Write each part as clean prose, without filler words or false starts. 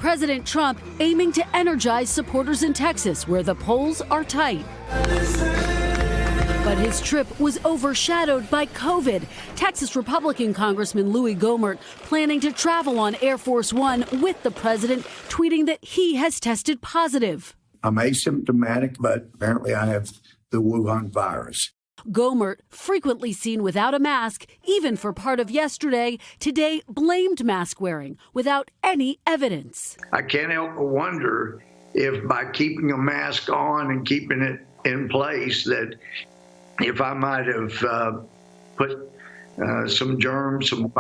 President Trump aiming to energize supporters in Texas, where the polls are tight. But his trip was overshadowed by COVID. Texas Republican Congressman Louie Gohmert planning to travel on Air Force One with the president, tweeting that he has tested positive. I'm asymptomatic, but apparently I have the Wuhan virus. Gohmert, frequently seen without a mask, even for part of yesterday, today blamed mask wearing without any evidence. I can't help but wonder if by keeping a mask on and keeping it in place, that if I might have put some germs, some of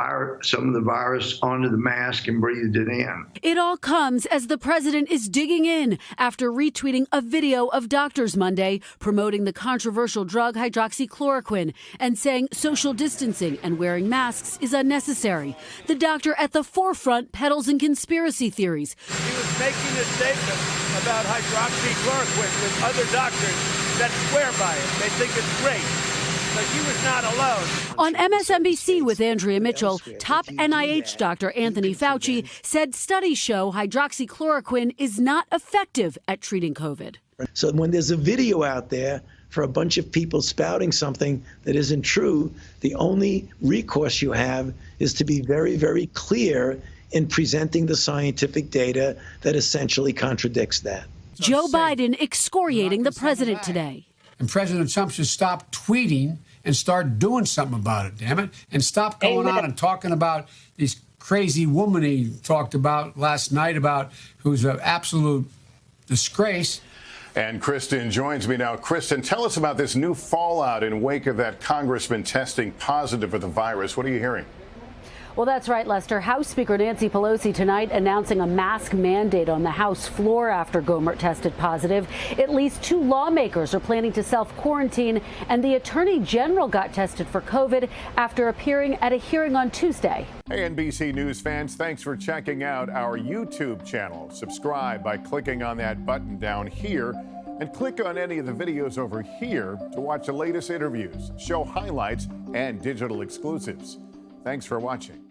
the virus onto the mask and breathed it in. It all comes as the president is digging in after retweeting a video of doctors Monday promoting the controversial drug hydroxychloroquine and saying social distancing and wearing masks is unnecessary. The doctor at the forefront peddles in conspiracy theories. He was making a statement about hydroxychloroquine with other doctors that swear by it. They think it's great. But he was not alone. On MSNBC with Andrea Mitchell, top NIH doctor Anthony Fauci said studies show hydroxychloroquine is not effective at treating COVID. So when there's a video out there for a bunch of people spouting something that isn't true, the only recourse you have is to be very, very clear in presenting the scientific data that essentially contradicts that. Joe Biden excoriating the president today. And President Trump should stop tweeting and start doing something about it, damn it. And stop going on and talking about these crazy woman he talked about last night about who's an absolute disgrace. And Kristen joins me now. Kristen, tell us about this new fallout in wake of that congressman testing positive for the virus. What are you hearing? Well, that's right, Lester. House Speaker Nancy Pelosi tonight announcing a mask mandate on the House floor after Gohmert tested positive. At least 2 lawmakers are planning to self-quarantine, and the Attorney General got tested for COVID after appearing at a hearing on Tuesday. Hey, NBC News fans, thanks for checking out our YouTube channel. Subscribe by clicking on that button down here, and click on any of the videos over here to watch the latest interviews, show highlights, and digital exclusives. Thanks for watching.